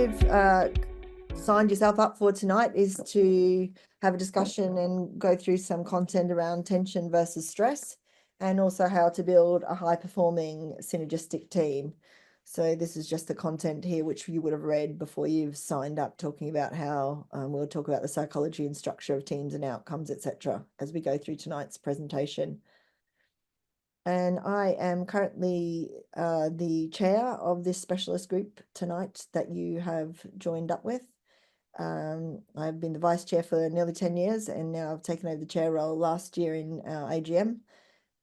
you've signed yourself up for tonight is to have a discussion and go through some content around tension versus stress, and also how to build a high-performing synergistic team. So this is just the content here, which you would have read before you've signed up, talking about how we'll talk about the psychology and structure of teams and outcomes, etc., as we go through tonight's presentation. And I am currently the chair of this specialist group tonight that you have joined up with. I've been the vice chair for nearly 10 years, and now I've taken over the chair role last year in our AGM.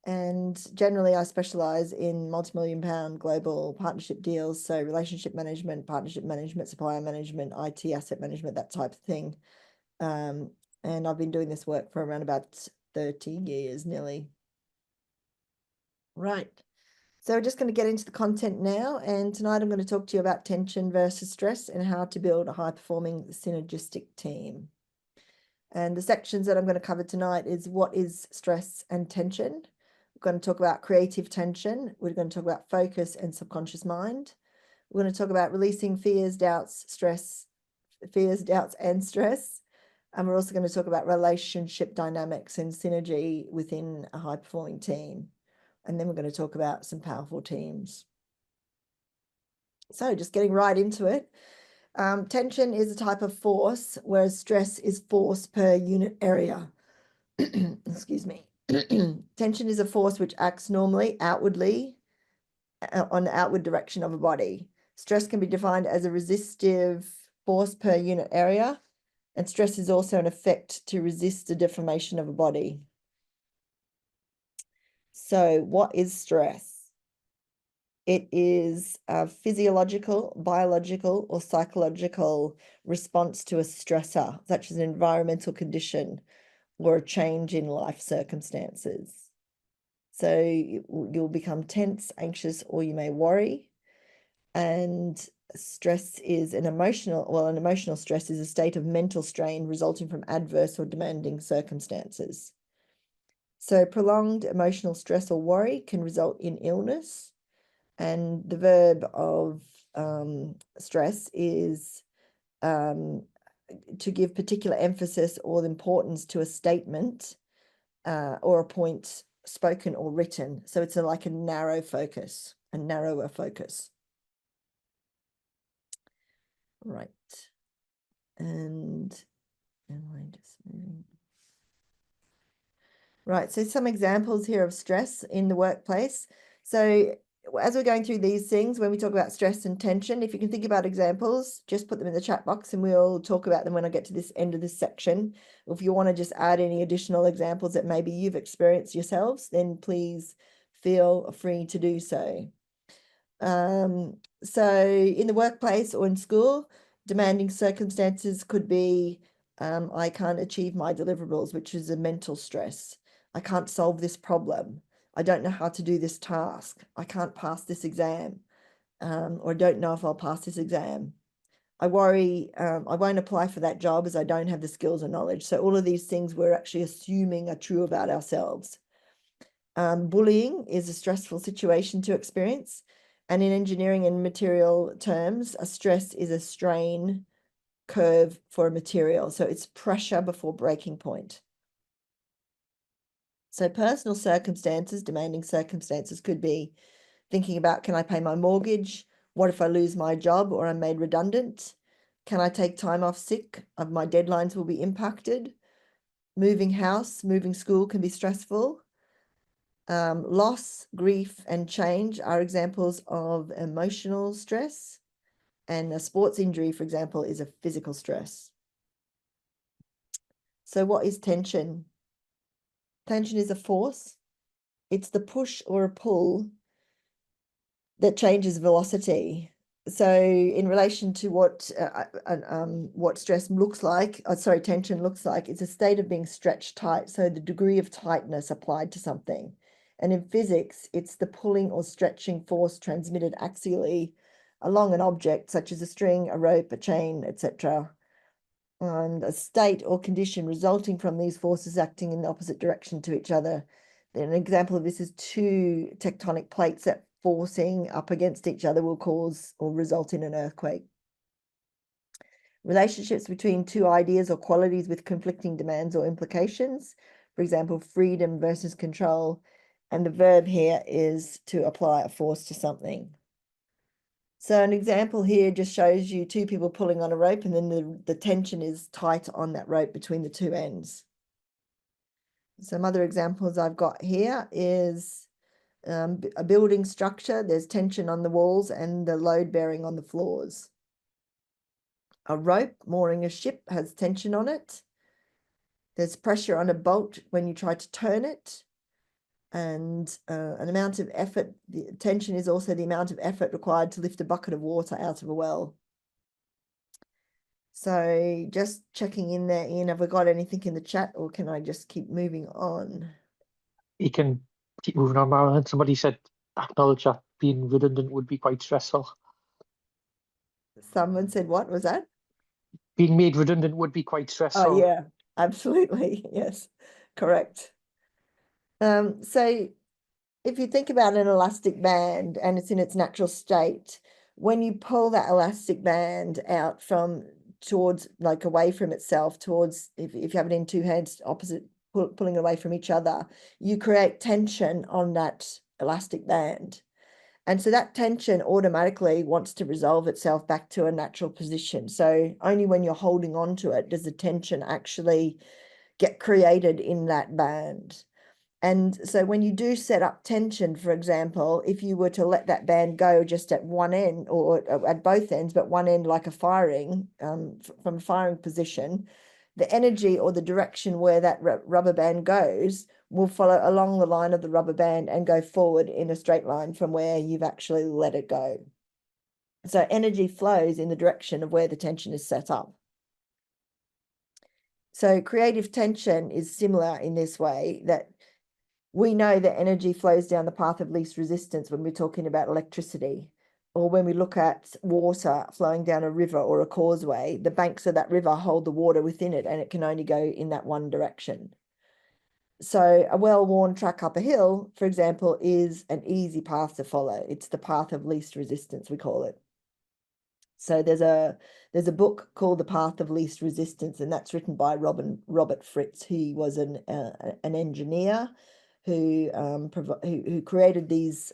And generally, I specialize in multi-million pound global partnership deals, so relationship management, partnership management, supplier management, IT asset management, that type of thing. And I've been doing this work for around about 30 years nearly. Right. So we're just going to get into the content now. And tonight I'm going to talk to you about tension versus stress and how to build a high-performing synergistic team. And the sections that I'm going to cover tonight is what is stress and tension. We're going to talk about creative tension. We're going to talk about focus and subconscious mind. We're going to talk about releasing fears, doubts, and stress. And we're also going to talk about relationship dynamics and synergy within a high-performing team. And then we're going to talk about some powerful teams. So just getting right into it. Tension is a type of force, whereas stress is force per unit area. Excuse me. Tension is a force which acts normally outwardly on the outward direction of a body. Stress can be defined as a resistive force per unit area, and stress is also an effect to resist the deformation of a body. So what is stress? It is a physiological, biological, or psychological response to a stressor, such as an environmental condition or a change in life circumstances. So you'll become tense, anxious, or you may worry. And stress is an emotional stress is a state of mental strain resulting from adverse or demanding circumstances. So prolonged emotional stress or worry can result in illness. And the verb of stress is to give particular emphasis or importance to a statement or a point spoken or written. So it's like a narrower focus. Right. And am I just moving? Right, so some examples here of stress in the workplace. So as we're going through these things, when we talk about stress and tension, if you can think about examples, just put them in the chat box and we'll talk about them when I get to this end of this section. If you want to just add any additional examples that maybe you've experienced yourselves, then please feel free to do so. So in the workplace or in school, demanding circumstances could be, I can't achieve my deliverables, which is a mental stress. I can't solve this problem. I don't know how to do this task. I can't pass this exam, or don't know if I'll pass this exam. I worry I won't apply for that job as I don't have the skills or knowledge. So all of these things we're actually assuming are true about ourselves. Bullying is a stressful situation to experience. And in engineering and material terms, a stress is a strain curve for a material. So it's pressure before breaking point. So personal circumstances, demanding circumstances could be thinking about, can I pay my mortgage? What if I lose my job or I'm made redundant? Can I take time off sick? My deadlines will be impacted. Moving house, moving school can be stressful. Loss, grief, and change are examples of emotional stress. And a sports injury, for example, is a physical stress. So what is tension? Tension is a force. It's the push or a pull that changes velocity. So in relation to what stress looks like, tension looks like, it's a state of being stretched tight. So the degree of tightness applied to something. And in physics, it's the pulling or stretching force transmitted axially along an object, such as a string, a rope, a chain, etc. And a state or condition resulting from these forces acting in the opposite direction to each other. An example of this is two tectonic plates that forcing up against each other will cause or result in an earthquake. Relationships between two ideas or qualities with conflicting demands or implications. For example, freedom versus control. And the verb here is to apply a force to something. So an example here just shows you two people pulling on a rope, and then the tension is tight on that rope between the two ends. Some other examples I've got here is a building structure. There's tension on the walls and the load bearing on the floors. A rope mooring a ship has tension on it. There's pressure on a bolt when you try to turn it. And an amount of effort, the tension is also the amount of effort required to lift a bucket of water out of a well. So just checking in there, Ian, have we got anything in the chat, or can I just keep moving on? You can keep moving on, Marilyn. Somebody said, acknowledge that being redundant would be quite stressful. Someone said, what was that? Being made redundant would be quite stressful. Oh, yeah, absolutely. Yes, correct. So if you think about an elastic band and it's in its natural state, when you pull that elastic band out from towards, like away from itself, towards, if you have it in two hands opposite, pulling away from each other, you create tension on that elastic band. And so that tension automatically wants to resolve itself back to a natural position. So only when you're holding on to it does the tension actually get created in that band. And so when you do set up tension, for example, if you were to let that band go just at one end or at both ends, but one end like a firing, from a firing position, the energy or the direction where that rubber band goes will follow along the line of the rubber band and go forward in a straight line from where you've actually let it go. So energy flows in the direction of where the tension is set up. So creative tension is similar in this way, that we know that energy flows down the path of least resistance when we're talking about electricity, or when we look at water flowing down a river or a causeway, the banks of that river hold the water within it and it can only go in that one direction. So a well-worn track up a hill, for example, is an easy path to follow. It's the path of least resistance, we call it. So there's a book called The Path of Least Resistance, and that's written by Robert Fritz. He was an engineer who created these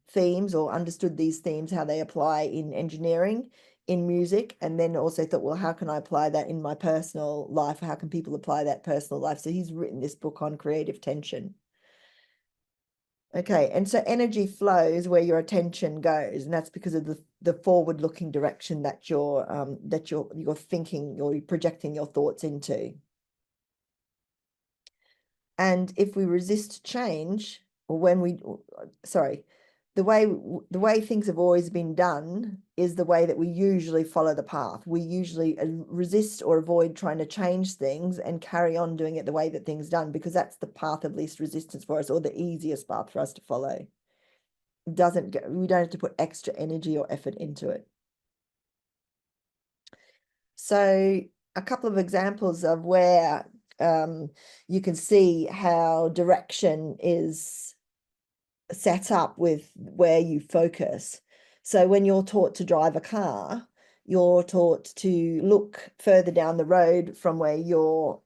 themes, or understood these themes, how they apply in engineering, in music, and then also thought, well, how can I apply that in my personal life? How can people apply that personal life? So he's written this book on creative tension. Okay, and so energy flows where your attention goes, and that's because of the forward-looking direction that you're thinking, or you're projecting your thoughts into. And if we resist change, or the way things have always been done is the way that we usually follow the path. We usually resist or avoid trying to change things and carry on doing it the way that things done, because that's the path of least resistance for us, or the easiest path for us to follow. We don't have to put extra energy or effort into it. So a couple of examples of where you can see how direction is set up with where you focus. So when you're taught to drive a car, you're taught to look further down the road from where you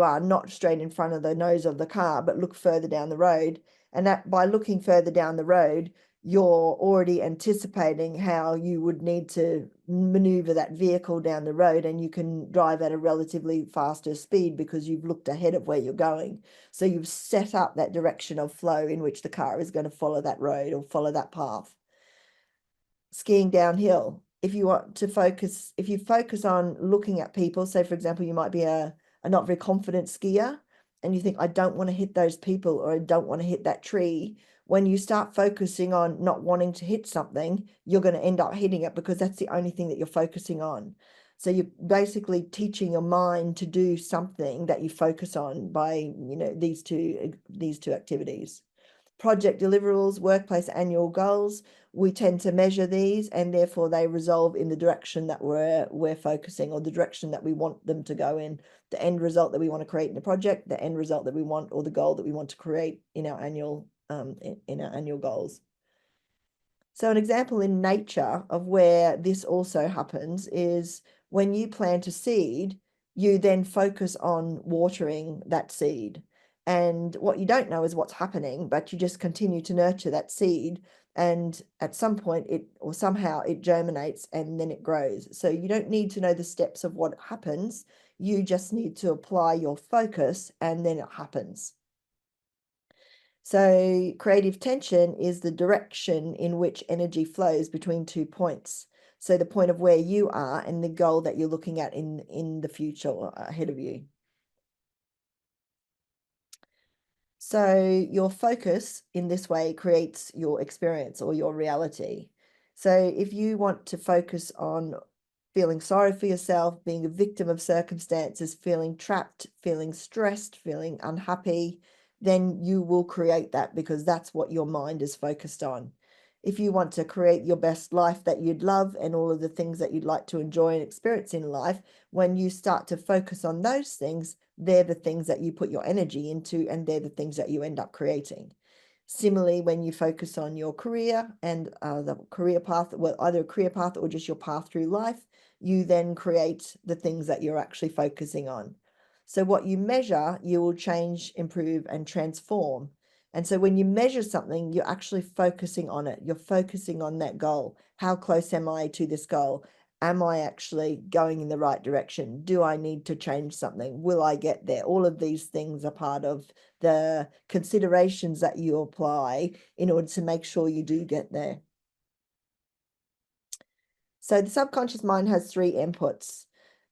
are, not straight in front of the nose of the car, but look further down the road. And that by looking further down the road, you're already anticipating how you would need to maneuver that vehicle down the road, and you can drive at a relatively faster speed because you've looked ahead of where you're going. So you've set up that direction of flow in which the car is going to follow that road or follow that path. Skiing downhill, if you focus on looking at people, say for example, you might be a not very confident skier and you think, I don't want to hit those people, or I don't want to hit that tree. When you start focusing on not wanting to hit something, you're going to end up hitting it, because that's the only thing that you're focusing on. So you're basically teaching your mind to do something that you focus on by, these two activities. Project deliverables, workplace annual goals, we tend to measure these, and therefore they resolve in the direction that we're focusing, or the direction that we want them to go in. The end result that we want to create in the project, the end result that we want, or the goal that we want to create in our annual goals. So an example in nature of where this also happens is when you plant a seed, you then focus on watering that seed. And what you don't know is what's happening, but you just continue to nurture that seed. And at some point somehow it germinates and then it grows. So you don't need to know the steps of what happens. You just need to apply your focus and then it happens. So creative tension is the direction in which energy flows between 2 points. So the point of where you are and the goal that you're looking at in the future ahead of you. So your focus in this way creates your experience or your reality. So if you want to focus on feeling sorry for yourself, being a victim of circumstances, feeling trapped, feeling stressed, feeling unhappy, then you will create that because that's what your mind is focused on. If you want to create your best life that you'd love and all of the things that you'd like to enjoy and experience in life, when you start to focus on those things, they're the things that you put your energy into and they're the things that you end up creating. Similarly, when you focus on your career and the career path, well, either a career path or just your path through life, you then create the things that you're actually focusing on. So what you measure, you will change, improve, and transform. And so when you measure something, you're actually focusing on it. You're focusing on that goal. How close am I to this goal? Am I actually going in the right direction? Do I need to change something? Will I get there? All of these things are part of the considerations that you apply in order to make sure you do get there. So the subconscious mind has 3 inputs.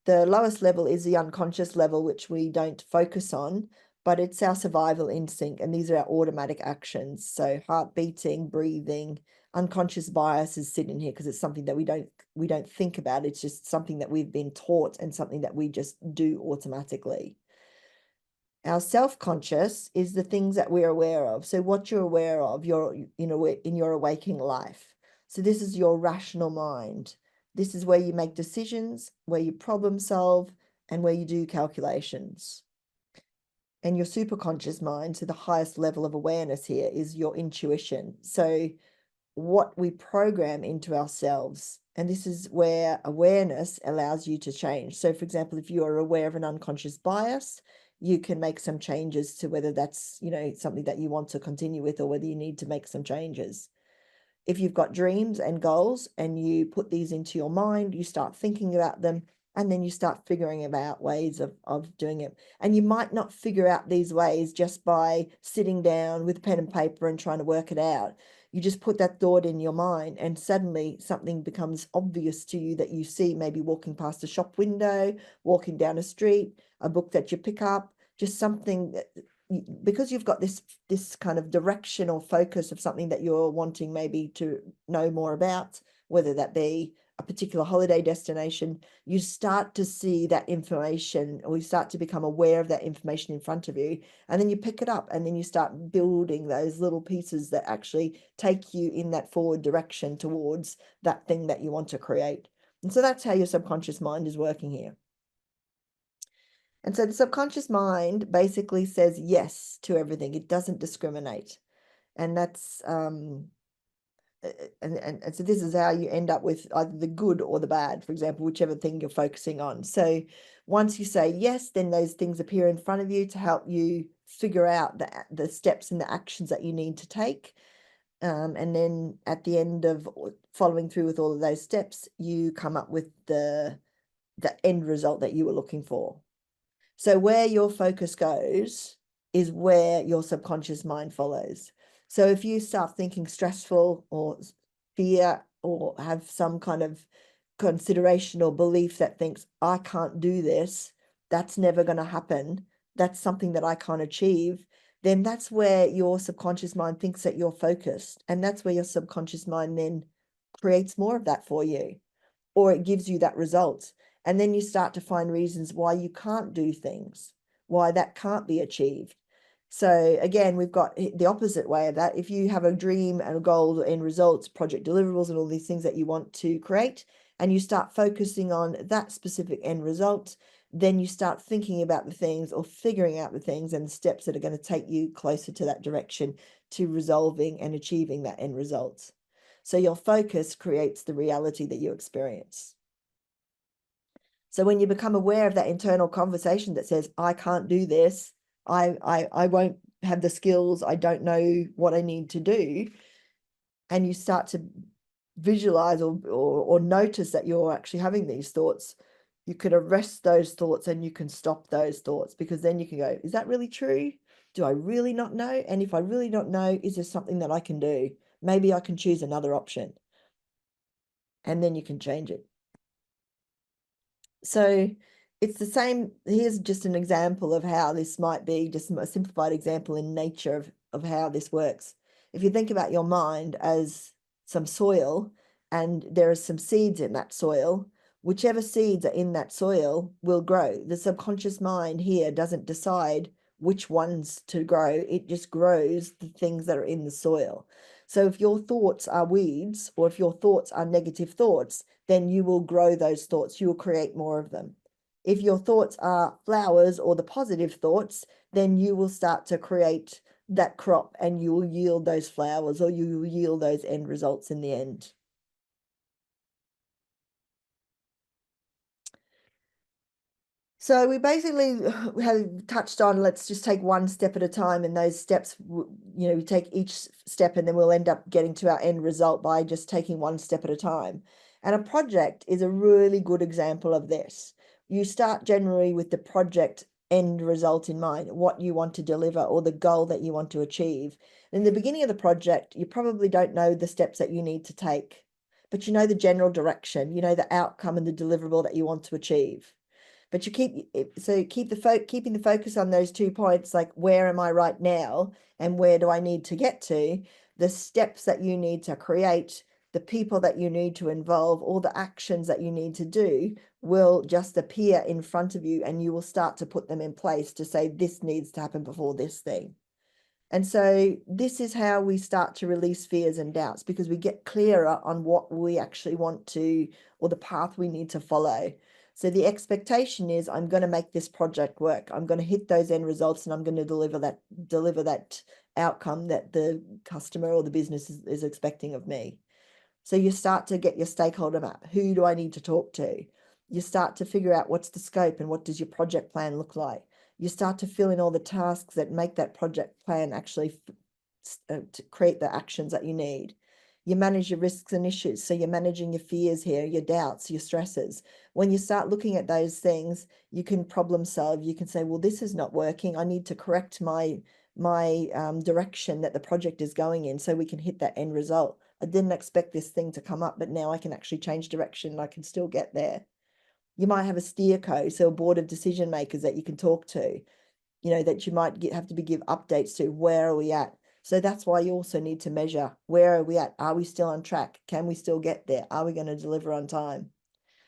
The lowest level is the unconscious level, which we don't focus on, but it's our survival instinct, and these are our automatic actions. So heart beating, breathing, unconscious biases sit in here because it's something that we don't think about. It's just something that we've been taught and something that we just do automatically. Our self-conscious is the things that we're aware of. So what you're aware of, in your awaking life. So this is your rational mind. This is where you make decisions, where you problem solve, and where you do calculations. And your superconscious mind, so the highest level of awareness here, is your intuition. So what we program into ourselves. And this is where awareness allows you to change. So for example, if you are aware of an unconscious bias, you can make some changes to whether that's, something that you want to continue with or whether you need to make some changes. If you've got dreams and goals and you put these into your mind, you start thinking about them, and then you start figuring about ways of doing it. And you might not figure out these ways just by sitting down with pen and paper and trying to work it out. You just put that thought in your mind and suddenly something becomes obvious to you that you see, maybe walking past a shop window, walking down a street, a book that you pick up, just something that, because you've got this kind of direction or focus of something that you're wanting maybe to know more about, whether that be a particular holiday destination, you start to see that information, or you start to become aware of that information in front of you, and then you pick it up and then you start building those little pieces that actually take you in that forward direction towards that thing that you want to create. And so that's how your subconscious mind is working here. And so the subconscious mind basically says yes to everything. It doesn't discriminate. And that's and so this is how you end up with either the good or the bad, for example, whichever thing you're focusing on. So once you say yes, then those things appear in front of you to help you figure out the steps and the actions that you need to take. And then at the end of following through with all of those steps, you come up with the end result that you were looking for. So where your focus goes is where your subconscious mind follows. So if you start thinking stressful or fear or have some kind of consideration or belief that thinks, I can't do this, that's never going to happen, that's something that I can't achieve, then that's where your subconscious mind thinks that you're focused. And that's where your subconscious mind then creates more of that for you, or it gives you that result. And then you start to find reasons why you can't do things, why that can't be achieved. So again, we've got the opposite way of that. If you have a dream and a goal and results, project deliverables, and all these things that you want to create, and you start focusing on that specific end result, then you start thinking about the things or figuring out the things and the steps that are going to take you closer to that direction, to resolving and achieving that end result. So your focus creates the reality that you experience. So when you become aware of that internal conversation that says, I can't do this, I won't have the skills, I don't know what I need to do, and you start to visualize or notice that you're actually having these thoughts, you could arrest those thoughts and you can stop those thoughts, because then you can go, is that really true? Do I really not know? And if I really don't know, is there something that I can do? Maybe I can choose another option. And then you can change it. So it's the same. Here's just an example of how this might be, just a simplified example in nature of how this works. If you think about your mind as some soil and there are some seeds in that soil, whichever seeds are in that soil will grow. The subconscious mind here doesn't decide which ones to grow. It just grows the things that are in the soil. So if your thoughts are weeds, or if your thoughts are negative thoughts, then you will grow those thoughts. You will create more of them. If your thoughts are flowers or the positive thoughts, then you will start to create that crop and you will yield those flowers, or you will yield those end results in the end. So we basically have touched on, let's just take one step at a time, and those steps, we take each step and then we'll end up getting to our end result by just taking one step at a time. And a project is a really good example of this. You start generally with the project end result in mind, what you want to deliver or the goal that you want to achieve. In the beginning of the project, you probably don't know the steps that you need to take, but you know the general direction, you know the outcome and the deliverable that you want to achieve. But you keeping the focus on those 2 points, like where am I right now and where do I need to get to, the steps that you need to create, the people that you need to involve, all the actions that you need to do will just appear in front of you, and you will start to put them in place to say this needs to happen before this thing. And so this is how we start to release fears and doubts, because we get clearer on what we actually want to, or the path we need to follow. So the expectation is, I'm going to make this project work. I'm going to hit those end results, and I'm going to deliver that outcome that the customer or the business is expecting of me. So you start to get your stakeholder map. Who do I need to talk to? You start to figure out what's the scope and what does your project plan look like. You start to fill in all the tasks that make that project plan actually to create the actions that you need. You manage your risks and issues. So you're managing your fears here, your doubts, your stresses. When you start looking at those things, you can problem solve. You can say, well, this is not working. I need to correct my direction that the project is going in so we can hit that end result. I didn't expect this thing to come up, but now I can actually change direction and I can still get there. You might have a steerco, so a board of decision makers that you can talk to, that you might have to give updates to. Where are we at? So that's why you also need to measure, where are we at? Are we still on track? Can we still get there? Are we going to deliver on time?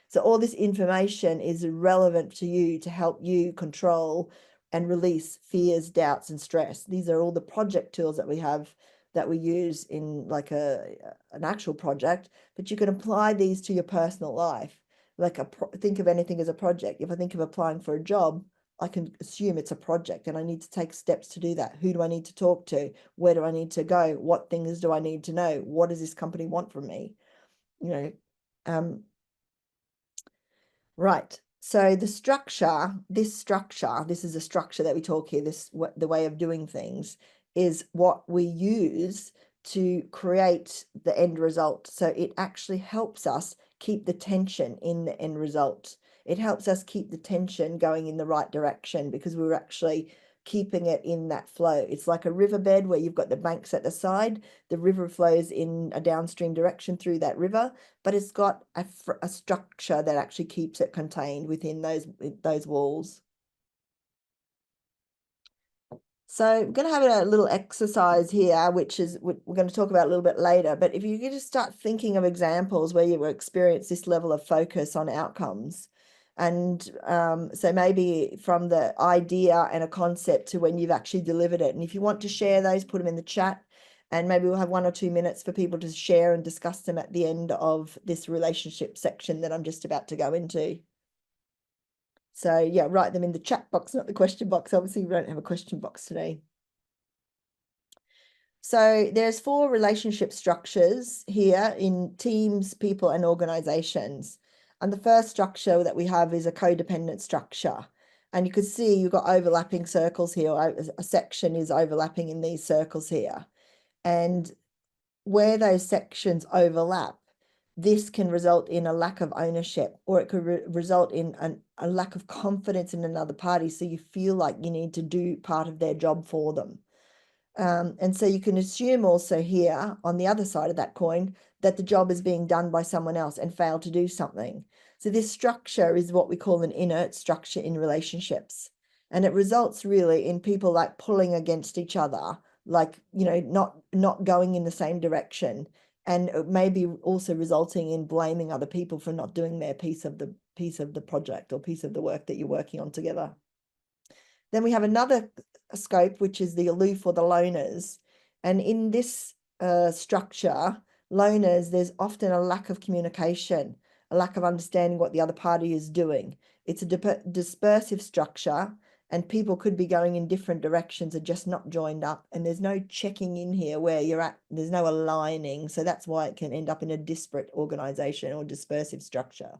So all this information is relevant to you to help you control and release fears, doubts, and stress. These are all the project tools that we have that we use in like an actual project, but you can apply these to your personal life. Like think of anything as a project. If I think of applying for a job, I can assume it's a project and I need to take steps to do that. Who do I need to talk to? Where do I need to go? What things do I need to know? What does this company want from me? Right. So this is a structure that we talk here, the way of doing things is what we use to create the end result. So it actually helps us keep the tension in the end result. It helps us keep the tension going in the right direction, because we're actually keeping it in that flow. It's like a riverbed where you've got the banks at the side. The river flows in a downstream direction through that river, but it's got a structure that actually keeps it contained within those walls. So I'm going to have a little exercise here, which is we're going to talk about a little bit later. But if you could just start thinking of examples where you experience this level of focus on outcomes. And so maybe from the idea and a concept to when you've actually delivered it. And if you want to share those, put them in the chat. And maybe we'll have 1 or 2 minutes for people to share and discuss them at the end of this relationship section that I'm just about to go into. So yeah, write them in the chat box, not the question box. Obviously, we don't have a question box today. So there's 4 relationship structures here in teams, people, and organizations. And the first structure that we have is a codependent structure. And you can see you've got overlapping circles here. A section is overlapping in these circles here. And where those sections overlap, this can result in a lack of ownership, or it could result in a lack of confidence in another party. So you feel like you need to do part of their job for them. And so you can assume also here on the other side of that coin that the job is being done by someone else and fail to do something. So this structure is what we call an inert structure in relationships. And it results really in people like pulling against each other, like, you know, not going in the same direction. And maybe also resulting in blaming other people for not doing their piece of the project or piece of the work that you're working on together. Then we have another scope, which is the aloof or the loners. And in this structure, loners, there's often a lack of communication, a lack of understanding what the other party is doing. It's a dispersive structure, and people could be going in different directions and just not joined up. And there's no checking in here where you're at. There's no aligning. So that's why it can end up in a disparate organization or dispersive structure.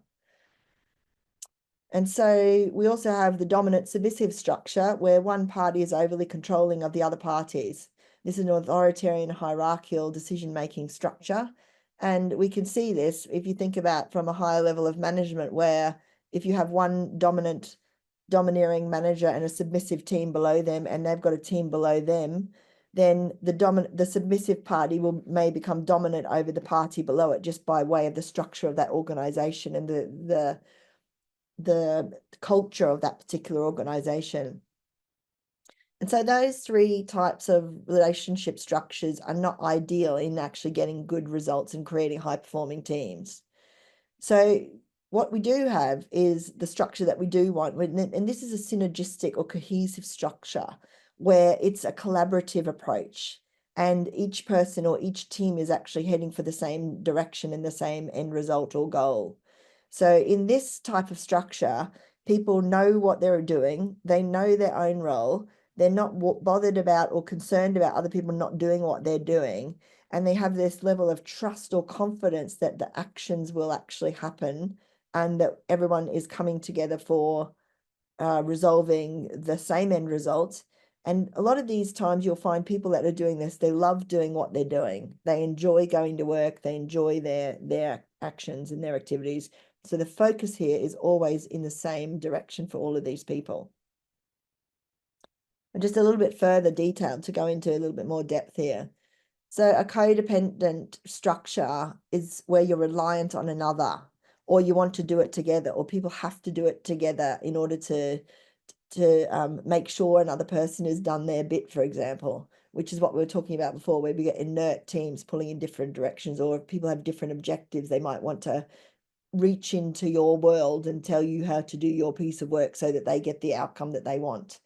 And so we also have the dominant submissive structure where one party is overly controlling of the other parties. This is an authoritarian hierarchical decision-making structure. And we can see this if you think about from a higher level of management, where if you have one domineering manager and a submissive team below them, and they've got a team below them, then the submissive party may become dominant over the party below it just by way of the structure of that organization and the culture of that particular organization. And so those three types of relationship structures are not ideal in actually getting good results and creating high-performing teams. So what we do have is the structure that we do want, and this is a synergistic or cohesive structure where it's a collaborative approach, and each person or each team is actually heading for the same direction and the same end result or goal. So in this type of structure, people know what they're doing, they know their own role, they're not bothered about or concerned about other people not doing what they're doing, and they have this level of trust or confidence that the actions will actually happen and that everyone is coming together for resolving the same end results. And a lot of these times you'll find people that are doing this, they love doing what they're doing. They enjoy going to work, they enjoy their actions and their activities. So the focus here is always in the same direction for all of these people. And just a little bit further detail to go into a little bit more depth here. So a codependent structure is where you're reliant on another, or you want to do it together, or people have to do it together in order to make sure another person has done their bit, for example, which is what we were talking about before, where we get inert teams pulling in different directions, or if people have different objectives, they might want to reach into your world and tell you how to do your piece of work so that they get the outcome that they want.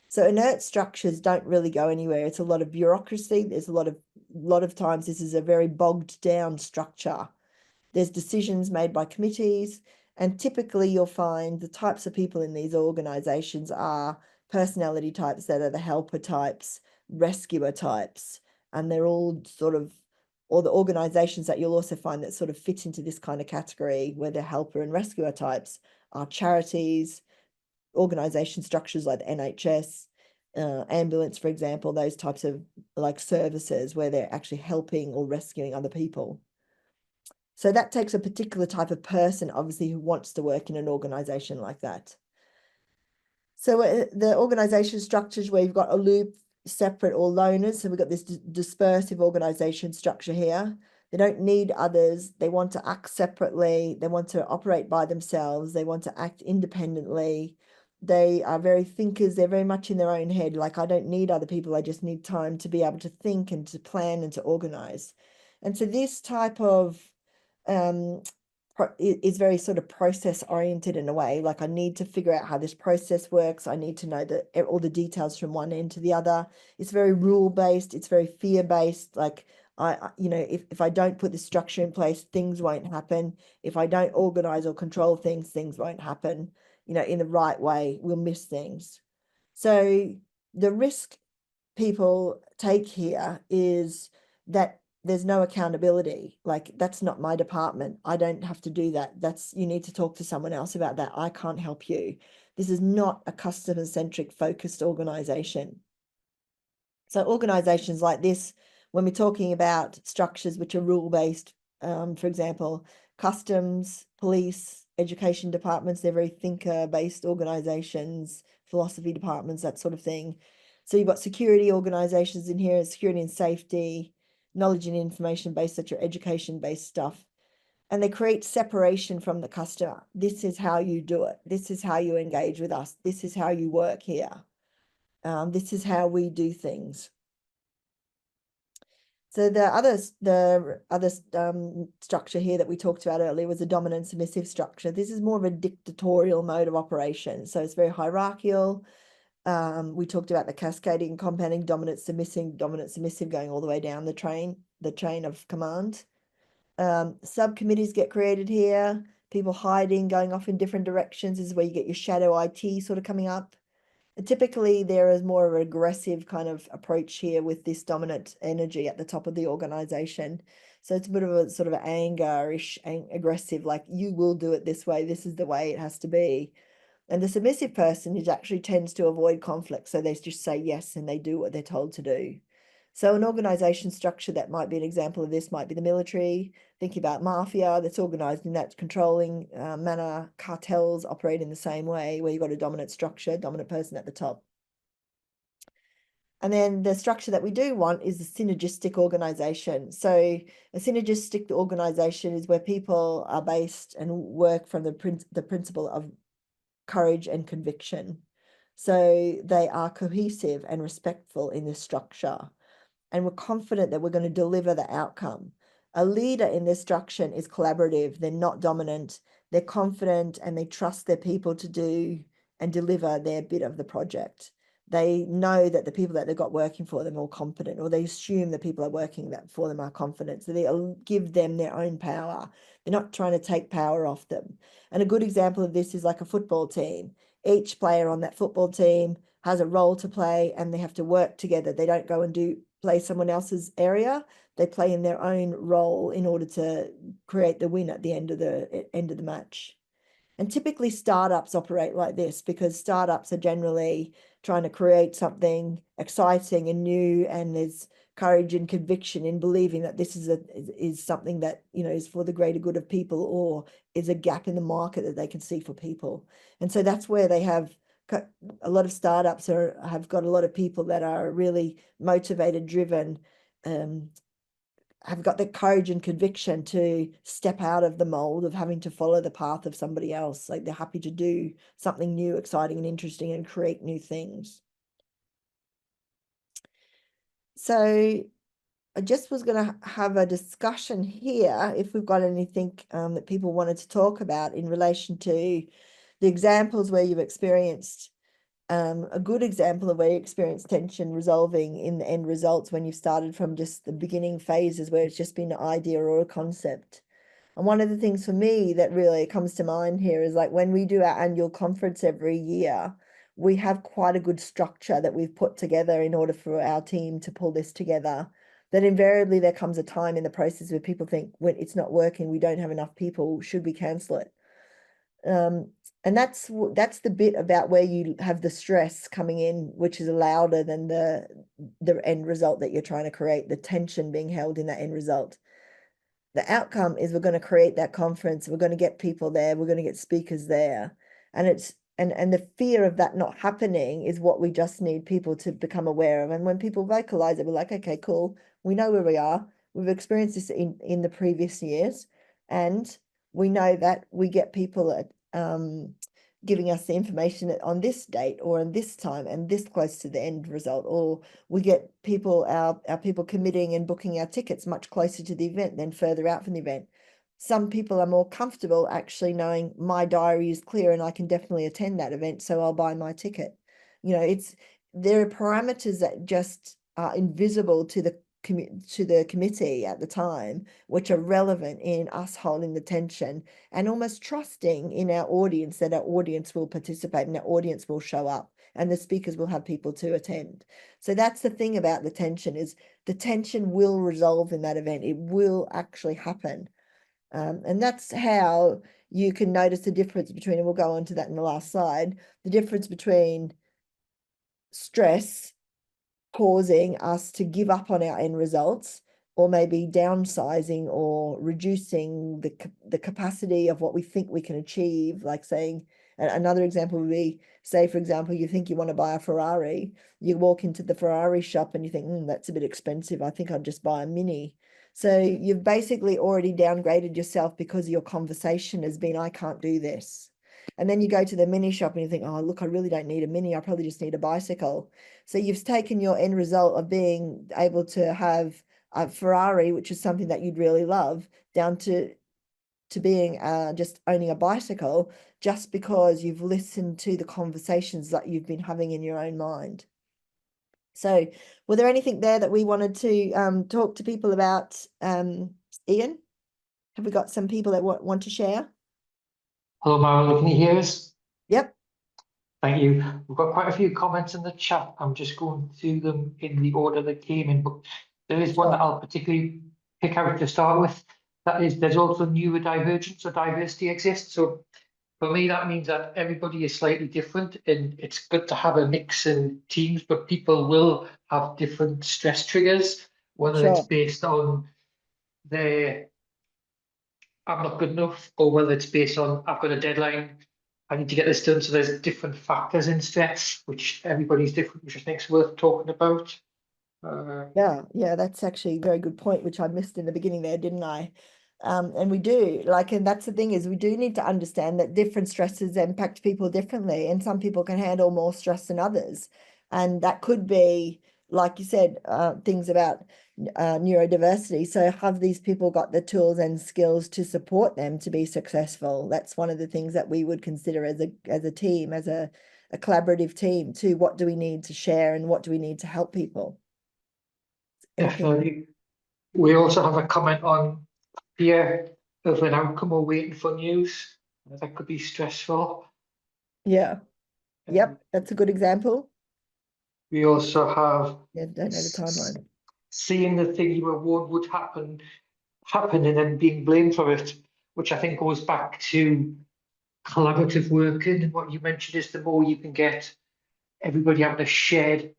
So inert structures don't really go anywhere. It's a lot of bureaucracy. There's a lot of times this is a very bogged down structure. There's decisions made by committees, and typically you'll find the types of people in these organizations are personality types that are the helper types, rescuer types, and they're all sort of, or the organizations that you'll also find that sort of fit into this kind of category where they're helper and rescuer types are charities, organization structures like the NHS, ambulance, for example, those types of like services where they're actually helping or rescuing other people. So that takes a particular type of person, obviously, who wants to work in an organization like that. So the organization structures where you've got aloof, separate, or loners. So we've got this dispersive organization structure here. They don't need others. They want to act separately. They want to operate by themselves. They want to act independently. They are very thinkers. They're very much in their own head. Like, I don't need other people. I just need time to be able to think and to plan and to organize. And so this type of is very sort of process oriented in a way. Like, I need to figure out how this process works. I need to know that all the details from one end to the other. It's very rule based. It's very fear based. Like, you know, if I don't put this structure in place, things won't happen. If I don't organize or control things, things won't happen, you know, in the right way. We'll miss things. So the risk people take here is that there's no accountability. Like, that's not my department. I don't have to do that. You need to talk to someone else about that. I can't help you. This is not a customer-centric focused organization. So organizations like this, when we're talking about structures which are rule-based, for example, customs, police, education departments, they're very thinker-based organizations, philosophy departments, that sort of thing. So you've got security organizations in here, security and safety, knowledge and information-based, such as education-based stuff. And they create separation from the customer. This is how you do it. This is how you engage with us. This is how you work here. This is how we do things. So the other structure here that we talked about earlier was a dominant submissive structure. This is more of a dictatorial mode of operation. So it's very hierarchical. We talked about the cascading, compounding, dominant, submissive going all the way down the chain of command. Subcommittees get created here. People hiding, going off in different directions is where you get your shadow IT sort of coming up. And typically, there is more of an aggressive kind of approach here with this dominant energy at the top of the organization. So it's a bit of a sort of anger-ish, aggressive, like, you will do it this way. This is the way it has to be. And the submissive person is actually tends to avoid conflict. So they just say yes and they do what they're told to do. So an organization structure that might be an example of this might be the military, thinking about mafia that's organized in that controlling manner. Cartels operate in the same way, where you've got a dominant structure, dominant person at the top. And then the structure that we do want is a synergistic organization. So a synergistic organization is where people are based and work from the principle of courage and conviction. So they are cohesive and respectful in this structure. And we're confident that we're going to deliver the outcome. A leader in this structure is collaborative. They're not dominant. They're confident and they trust their people to do and deliver their bit of the project. They know that the people that they've got working for them are competent, or they assume the people are working for them are confident. So they give them their own power. They're not trying to take power off them. And a good example of this is like a football team. Each player on that football team has a role to play and they have to work together. They don't go and play someone else's area. They play in their own role in order to create the win at the end of the match. And typically startups operate like this because startups are generally trying to create something exciting and new, and there's courage and conviction in believing that this is something that, you know, is for the greater good of people, or is a gap in the market that they can see for people. And so that's where they have a lot of startups have got a lot of people that are really motivated, driven, have got the courage and conviction to step out of the mold of having to follow the path of somebody else. Like, they're happy to do something new, exciting and interesting and create new things. So I just was going to have a discussion here if we've got anything that people wanted to talk about in relation to the examples where you've experienced a good example of where you experience tension resolving in the end results when you've started from just the beginning phases where it's just been an idea or a concept. And one of the things for me that really comes to mind here is, like, when we do our annual conference every year, we have quite a good structure that we've put together in order for our team to pull this together. That invariably there comes a time in the process where people think, when it's not working, we don't have enough people, should we cancel it? And that's the bit about where you have the stress coming in, which is louder than the end result that you're trying to create, the tension being held in that end result. The outcome is we're going to create that conference, we're going to get people there, we're going to get speakers there. And it's and the fear of that not happening is what we just need people to become aware of. And when people vocalize it, we're like, okay, cool, we know where we are. We've experienced this in the previous years, and we know that we get people at giving us the information on this date or in this time and this close to the end result, or we get people, our people committing and booking our tickets much closer to the event than further out from the event. Some people are more comfortable actually knowing my diary is clear and I can definitely attend that event, so I'll buy my ticket. You know, there are parameters that just are invisible to the committee at the time, which are relevant in us holding the tension and almost trusting in our audience that our audience will participate and our audience will show up and the speakers will have people to attend. So that's the thing about the tension, is the tension will resolve in that event. It will actually happen. And that's how you can notice the difference between, and we'll go on to that in the last slide, the difference between stress causing us to give up on our end results, or maybe downsizing or reducing the capacity of what we think we can achieve. Like saying, another example would be, say, for example, you think you want to buy a Ferrari, you walk into the Ferrari shop and you think, that's a bit expensive, I think I'd just buy a Mini. So you've basically already downgraded yourself because your conversation has been, I can't do this. And then you go to the mini shop and you think, oh, look, I really don't need a Mini, I probably just need a bicycle. So you've taken your end result of being able to have a Ferrari, which is something that you'd really love, down to being just owning a bicycle, just because you've listened to the conversations that you've been having in your own mind. So were there anything there that we wanted to talk to people about, Ian? Have we got some people that want to share? Hello, Marilyn, can you hear us? Yep. Thank you. We've got quite a few comments in the chat. I'm just going through them in the order they came in, but there is one that I'll particularly pick out to start with. That is, there's also neurodivergence or diversity exists. So for me, that means that everybody is slightly different, and it's good to have a mix in teams, but people will have different stress triggers, whether it's Sure. based on their I'm not good enough, or whether it's based on I've got a deadline, I need to get this done. So there's different factors in stress, which everybody's different, which I think is worth talking about. Yeah, that's actually a very good point, which I missed in the beginning there, didn't I? And we do, like, and that's the thing, is we do need to understand that different stresses impact people differently, and some people can handle more stress than others. And that could be, like you said, things about neurodiversity. So have these people got the tools and skills to support them to be successful? That's one of the things that we would consider as a team, as a collaborative team, to what do we need to share and what do we need to help people? Anything? Definitely. We also have a comment on fear of an outcome or waiting for news. That could be stressful. Yeah. Um, Yep. That's a good example. we also have Yeah, don't know the timeline. seeing the thing you were warned would happen and then being blamed for it, which I think goes back to collaborative working. And what you mentioned is the more you can get everybody having a shared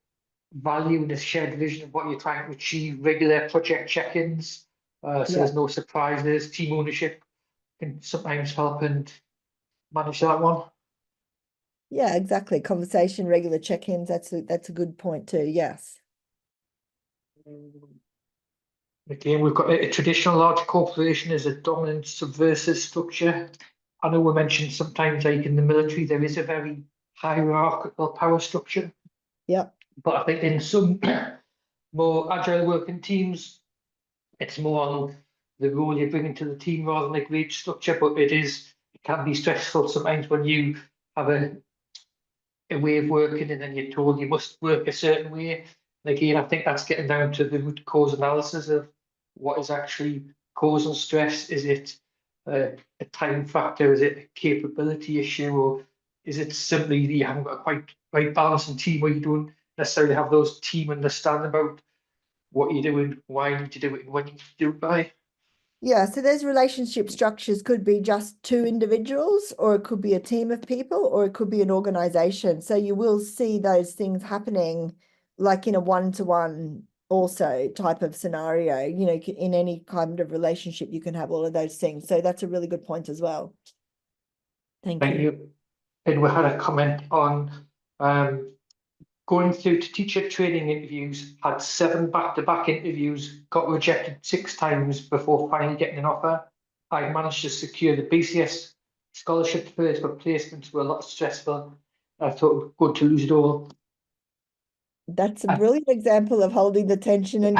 value and a shared vision of what you're trying to achieve, regular project check-ins, so Yeah. there's no surprises, team ownership can sometimes help and manage that one. Yeah, exactly. Conversation, regular check-ins. That's a good point too. Yes. Again, we've got a traditional large corporation as a dominant subversive structure. I know we mentioned sometimes, like in the military, there is a very hierarchical power structure, Yep. but I think in some more agile working teams, it's more on the role you're bringing to the team rather than a grade structure. But it can be stressful sometimes when you have a way of working and then you're told you must work a certain way. And again, I think that's getting down to the root cause analysis of what is actually causing stress. Is it a time factor? Is it a capability issue? Or is it simply that you haven't got a quite right balance in team where you don't necessarily have those team understand about what you're doing, why you need to do it, and when you need to do it by? Yeah, so those relationship structures could be just two individuals, or it could be a team of people, or it could be an organization. So you will see those things happening like in a one-to-one also type of scenario. In any kind of relationship, you can have all of those things. So that's a really good point as well. Thank Thank you. you. And we had a comment on um, going through to teacher training interviews, had 7 back-to-back interviews, got rejected 6 times before finally getting an offer. I managed to secure the BCS scholarship first, but placements were a lot stressful. I thought it was good to lose it all. That's a I, brilliant example of holding the tension and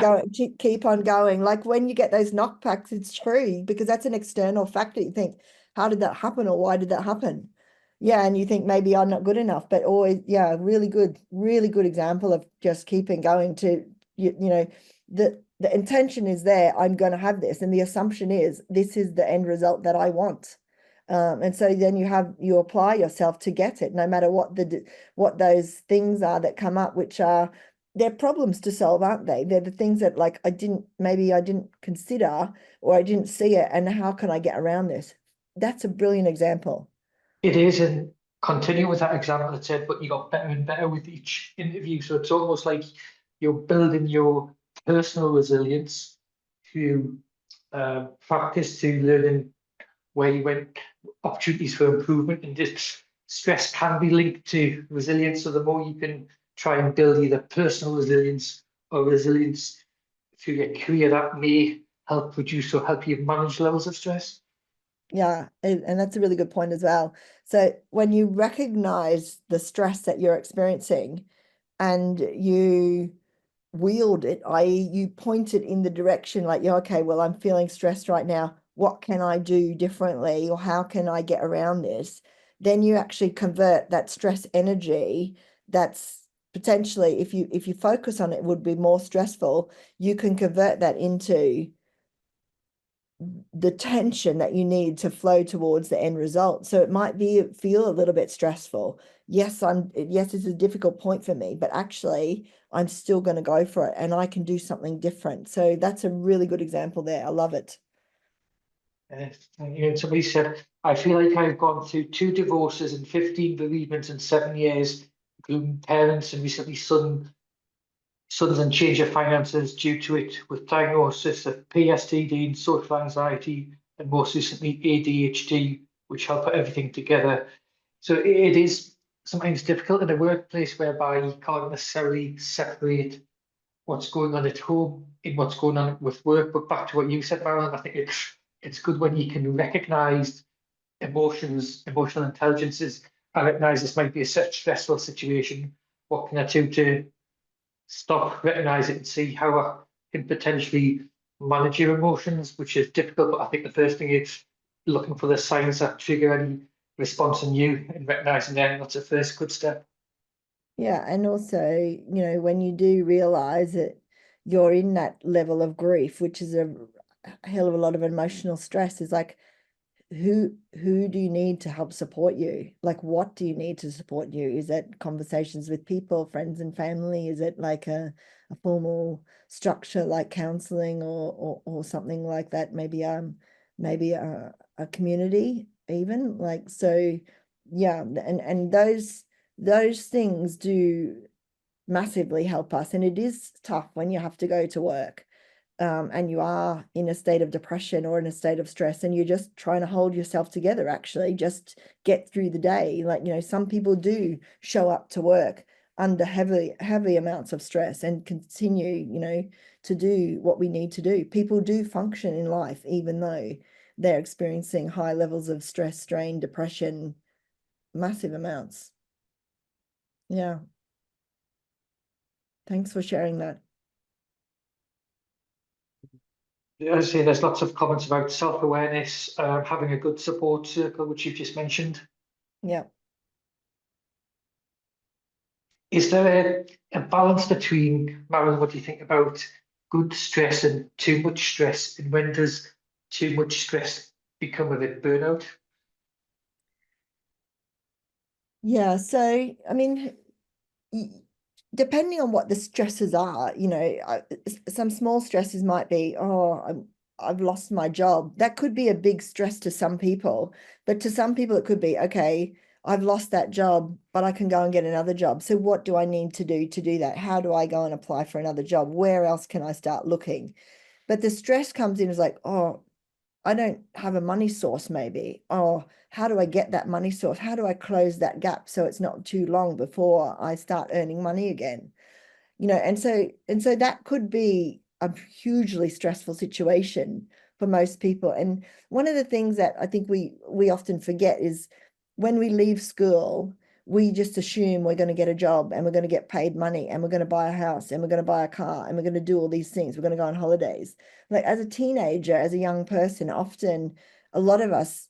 keep on going. Like when you get those knockbacks, it's true, because that's an external factor. You think, how did that happen, or why did that happen? Yeah, and you think maybe I'm not good enough, but always, yeah, really good example of just keeping going to the intention is there. I'm going to have this, and the assumption is this is the end result that I want. And so then you apply yourself to get it, no matter what those things are that come up, which are they're problems to solve, aren't they? They're the things that like maybe I didn't consider or I didn't see it, and how can I get around this? That's a brilliant example. It is, and continue with that example that said, but you got better and better with each interview. So it's almost like you're building your personal resilience through practice, to learning where you went, opportunities for improvement, and just stress can be linked to resilience. So the more you can try and build either personal resilience or resilience through your career, that may help reduce or help you manage levels of stress. Yeah, and that's a really good point as well. So when you recognize the stress that you're experiencing and you wield it, i.e., you point it in the direction like, yeah, okay, well, I'm feeling stressed right now. What can I do differently, or how can I get around this? Then you actually convert that stress energy that's potentially, if you focus on it, would be more stressful. You can convert that into the tension that you need to flow towards the end result. So it might feel a little bit stressful. Yes, it's a difficult point for me, but actually I'm still going to go for it and I can do something different. So that's a really good example there. I love it. Somebody said, I feel like I've gone through 2 divorces and 15 bereavements in 7 years, including parents and recently sons, and change of finances due to it, with diagnosis of PSTD and social anxiety, and most recently ADHD, which help put everything together. So it is sometimes difficult in a workplace whereby you can't necessarily separate what's going on at home in what's going on with work. But back to what you said, Marilyn, I think it's good when you can recognize emotions, emotional intelligences. I recognize this might be a such stressful situation. What can I do to stop, recognize it, and see how I can potentially manage your emotions, which is difficult. But I think the first thing is looking for the signs that trigger any response in you and recognizing them. That's a first good step. Yeah, and also, when you do realize that you're in that level of grief, which is a hell of a lot of emotional stress, is like, who do you need to help support you? Like, what do you need to support you? Is it conversations with people, friends and family? Is it like a formal structure like counseling or something like that? Maybe a community even, like, so yeah, and those things do massively help us. And it is tough when you have to go to work, and you are in a state of depression or in a state of stress, and you're just trying to hold yourself together, actually, just get through the day. Like, some people do show up to work under heavy amounts of stress and continue, to do what we need to do. People do function in life, even though they're experiencing high levels of stress, strain, depression, massive amounts. Yeah. Thanks for sharing that. As I say, there's lots of comments about self-awareness, having a good support circle, which you've just mentioned. Yeah. Is there a balance between, Marilyn, what do you think about good stress and too much stress? And when does too much stress become a bit burnout? Yeah. So, I mean, depending on what the stresses are, some small stresses might be, oh, I've lost my job. That could be a big stress to some people, but to some people it could be, okay, I've lost that job, but I can go and get another job. So what do I need to do that? How do I go and apply for another job? Where else can I start looking? But the stress comes in as like, oh, I don't have a money source, maybe. Oh, how do I get that money source? How do I close that gap so it's not too long before I start earning money again? And so that could be a hugely stressful situation for most people. And one of the things that I think we often forget is when we leave school, we just assume we're going to get a job and we're going to get paid money and we're going to buy a house and we're going to buy a car and we're going to do all these things. We're going to go on holidays. Like, as a teenager, as a young person, often a lot of us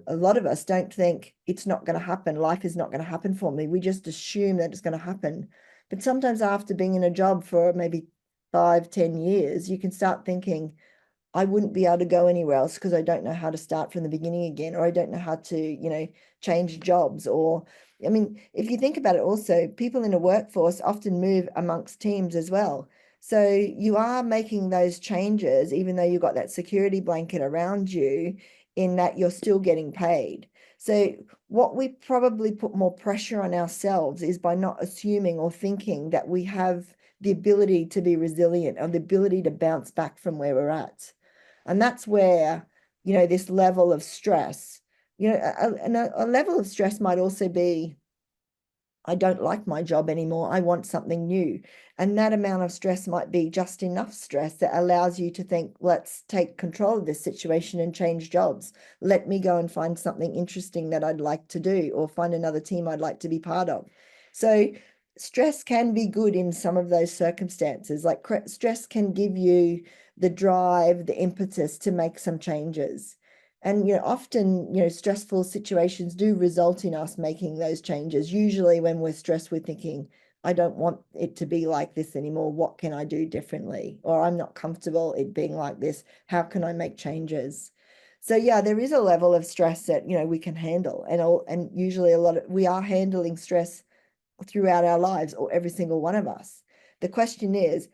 a lot of us don't think it's not going to happen. Life is not going to happen for me. We just assume that it's going to happen. But sometimes after being in a job for maybe 5, 10 years, you can start thinking, I wouldn't be able to go anywhere else because I don't know how to start from the beginning again, or I don't know how to, change jobs. Or, I mean, if you think about it also, people in a workforce often move amongst teams as well. So you are making those changes, even though you've got that security blanket around you, in that you're still getting paid. So what we probably put more pressure on ourselves is by not assuming or thinking that we have the ability to be resilient or the ability to bounce back from where we're at. And that's where, this level of stress, a level of stress might also be, I don't like my job anymore. I want something new. And that amount of stress might be just enough stress that allows you to think, let's take control of this situation and change jobs. Let me go and find something interesting that I'd like to do, or find another team I'd like to be part of. So stress can be good in some of those circumstances. Like stress can give you the drive, the impetus to make some changes. And often, stressful situations do result in us making those changes. Usually when we're stressed, we're thinking, I don't want it to be like this anymore. What can I do differently? Or I'm not comfortable it being like this. How can I make changes? So yeah, there is a level of stress that, we can handle. And usually we are handling stress throughout our lives, or every single one of us. The question is,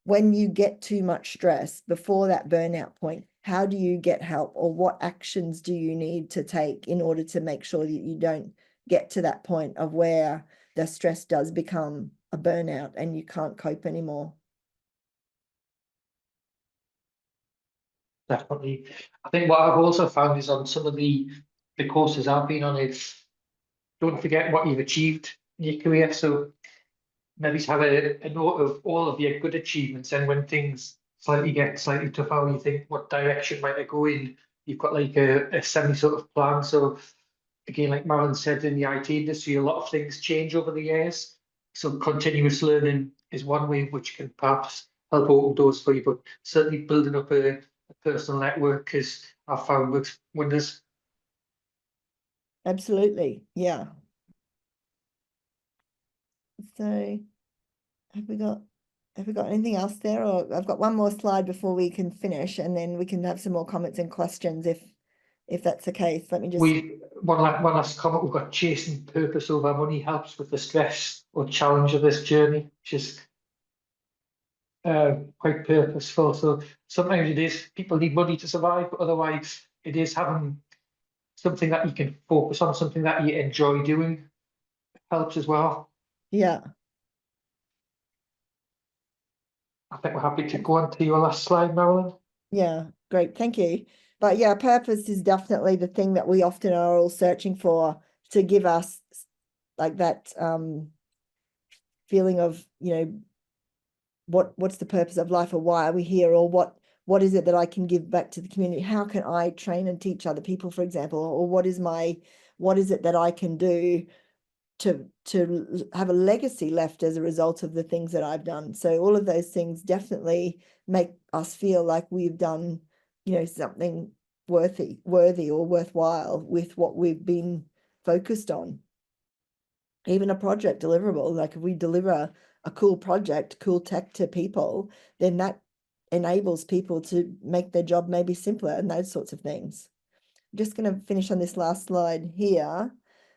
when you get too much stress before that burnout point, how do you get help, or what actions do you need to take in order to make sure that you don't get to that point of where the stress does become a burnout and you can't cope anymore? Definitely. I think what I've also found is on some of the courses I've been on is don't forget what you've achieved in your career. So maybe to have a note of all of your good achievements, and when things get slightly tougher, you think what direction might I go in? You've got like a semi sort of plan. So again, like Marilyn said, in the IT industry, a lot of things change over the years. So continuous learning is one way which can perhaps help open doors for you, but certainly building up a personal network is I've found works wonders. Absolutely. Yeah. So have we got anything else there? Or I've got one more slide before we can finish, and then we can have some more comments and questions if that's the case. Let me just, We one last comment. We've got chasing purpose over money helps with the stress or challenge of this journey, which is quite purposeful. So sometimes it is people need money to survive, but otherwise it is having something that you can focus on, something that you enjoy doing helps as well. yeah. I think we're happy to go on to your last slide, Marilyn. Yeah, great. Thank you. But yeah, purpose is definitely the thing that we often are all searching for, to give us like that feeling of, what's the purpose of life, or why are we here, or what is it that I can give back to the community? How can I train and teach other people, for example, or what is it that I can do to have a legacy left as a result of the things that I've done. So all of those things definitely make us feel like we've done, something worthy or worthwhile with what we've been focused on. Even a project deliverable, like if we deliver a cool project, cool tech to people, then that enables people to make their job maybe simpler and those sorts of things. Just going to finish on this last slide here,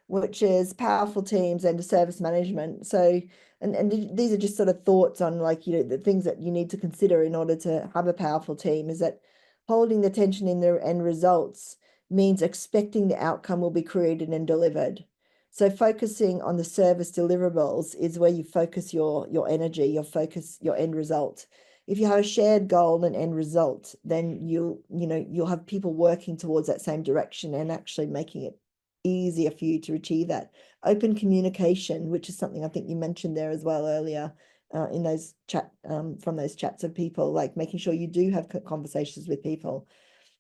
which is powerful teams and service management. So, and these are just sort of thoughts on, like, the things that you need to consider in order to have a powerful team, is that holding the tension in the end results means expecting the outcome will be created and delivered. So focusing on the service deliverables is where you focus your energy, your end result. If you have a shared goal and end result, then you'll have people working towards that same direction and actually making it easier for you to achieve that. Open communication, which is something I think you mentioned there as well earlier, in those from those chats of people, like making sure you do have conversations with people.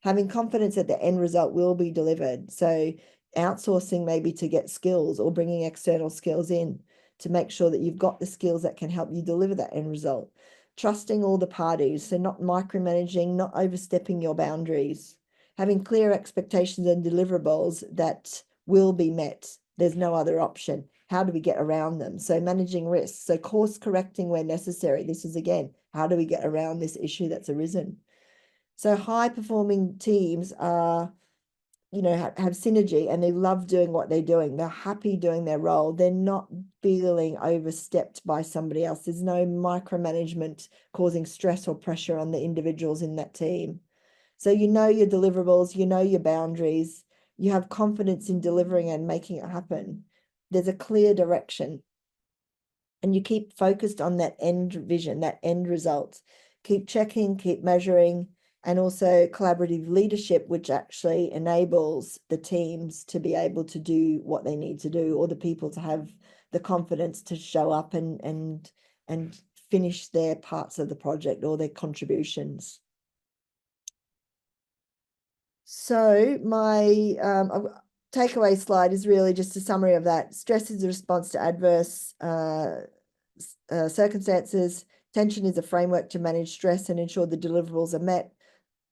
Having confidence that the end result will be delivered. So outsourcing maybe to get skills, or bringing external skills in to make sure that you've got the skills that can help you deliver that end result. Trusting all the parties, so not micromanaging, not overstepping your boundaries, having clear expectations and deliverables that will be met. There's no other option. How do we get around them? So managing risks, so course correcting where necessary. This is, again, how do we get around this issue that's arisen? So high performing teams are, you know, have synergy and they love doing what they're doing. They're happy doing their role. They're not feeling overstepped by somebody else. There's no micromanagement causing stress or pressure on the individuals in that team. So you know your deliverables, you know your boundaries, you have confidence in delivering and making it happen. There's a clear direction. And you keep focused on that end vision, that end result. Keep checking, keep measuring, and also collaborative leadership, which actually enables the teams to be able to do what they need to do, or the people to have the confidence to show up and finish their parts of the project or their contributions. So my takeaway slide is really just a summary of that. Stress is a response to adverse circumstances. Tension is a framework to manage stress and ensure the deliverables are met.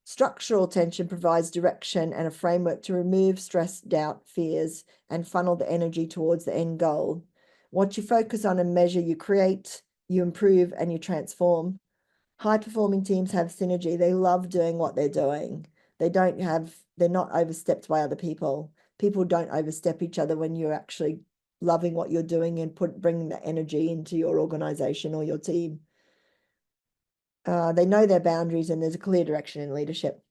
Structural tension provides direction and a framework to remove stress, doubt, fears, and funnel the energy towards the end goal. What you focus on and measure, you create, you improve, and you transform. High-performing teams have synergy. They love doing what they're doing. They're not overstepped by other people. People don't overstep each other when you're actually loving what you're doing and bringing that energy into your organization or your team. They know their boundaries and there's a clear direction in leadership.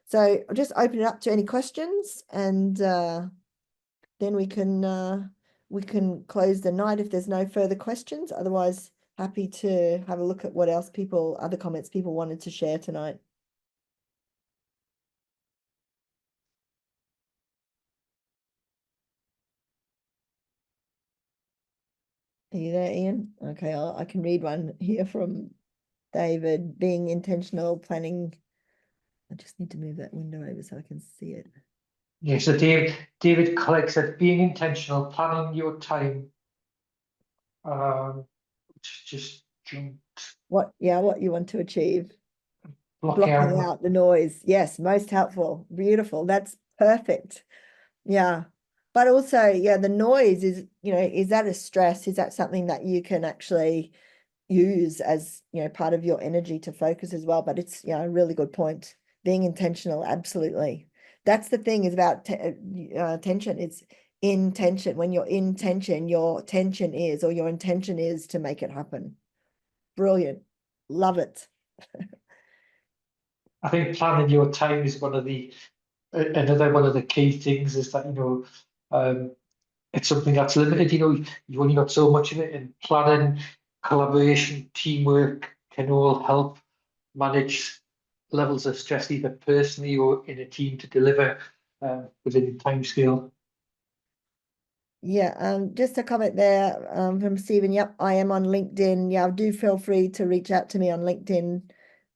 So I'll just open it up to any questions and then we can close the night if there's no further questions. Otherwise, happy to have a look at what else other comments people wanted to share tonight. Are you there, Ian? Okay, I can read one here from David. Being intentional, planning. I just need to move that window over so I can see it. Yeah, so David Clegg said, being intentional, planning your time. Just jumped, What you want to achieve. blocking Blocking out. out the noise. Yes, most helpful. Beautiful. That's perfect. Yeah. But also, yeah, the noise is, is that a stress? Is that something that you can actually use as, part of your energy to focus as well? But it's, a really good point. Being intentional, absolutely. That's the thing is about tension. It's intention. When you're in tension, your intention is to make it happen. Brilliant. Love it. I think planning your time is another one of the key things is that, it's something that's limited, you've only got so much of it, and planning, collaboration, teamwork can all help manage levels of stress either personally or in a team to deliver within a time scale. Yeah, just a comment there from Stephen. Yep, I am on LinkedIn. Yeah, do feel free to reach out to me on LinkedIn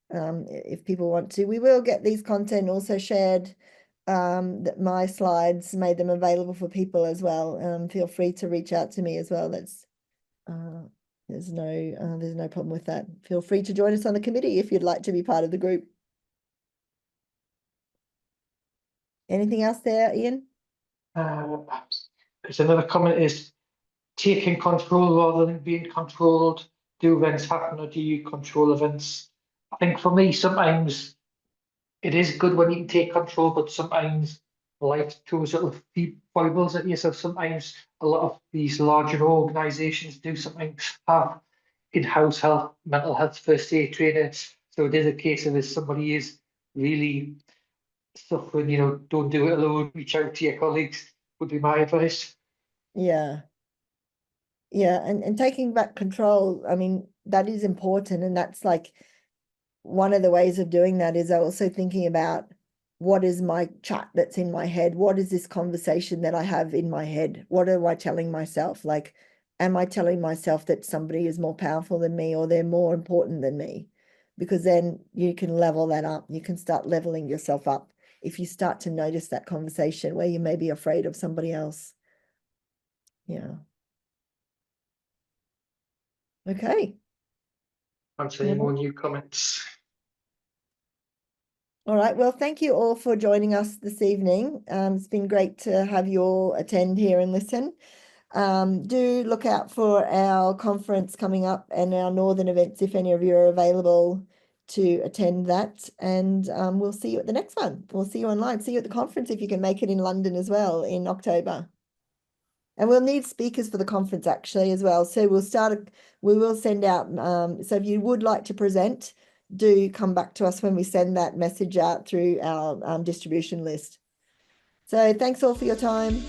if people want to. We will get these content also shared, that my slides, made them available for people as well. Feel free to reach out to me as well. There's no problem with that. Feel free to join us on the committee if you'd like to be part of the group. Anything else there, Ian? There's another comment is taking control rather than being controlled. Do events happen or do you control events? I think for me, sometimes it is good when you can take control, but sometimes life throws little foibles at you. So sometimes a lot of these larger organisations do sometimes have in-house mental health first aid trainers. So it is a case of if somebody is really suffering, don't do it alone, reach out to your colleagues, would be my advice. Yeah. Yeah, and taking back control, I mean, that is important. And that's like one of the ways of doing that is also thinking about what is my chat that's in my head? What is this conversation that I have in my head? What am I telling myself? Like, am I telling myself that somebody is more powerful than me or they're more important than me? Because then you can level that up. You can start leveling yourself up if you start to notice that conversation where you may be afraid of somebody else. Yeah. Okay. Thanks for any more new comments. All right. Well, thank you all for joining us this evening. It's been great to have you all attend here and listen. Do look out for our conference coming up and our Northern events if any of you are available to attend that, and we'll see you at the next one. We'll see you online. See you at the conference if you can make it in London as well in October. And we'll need speakers for the conference actually as well. So we will send out, so if you would like to present, do come back to us when we send that message out through our distribution list. So thanks all for your time.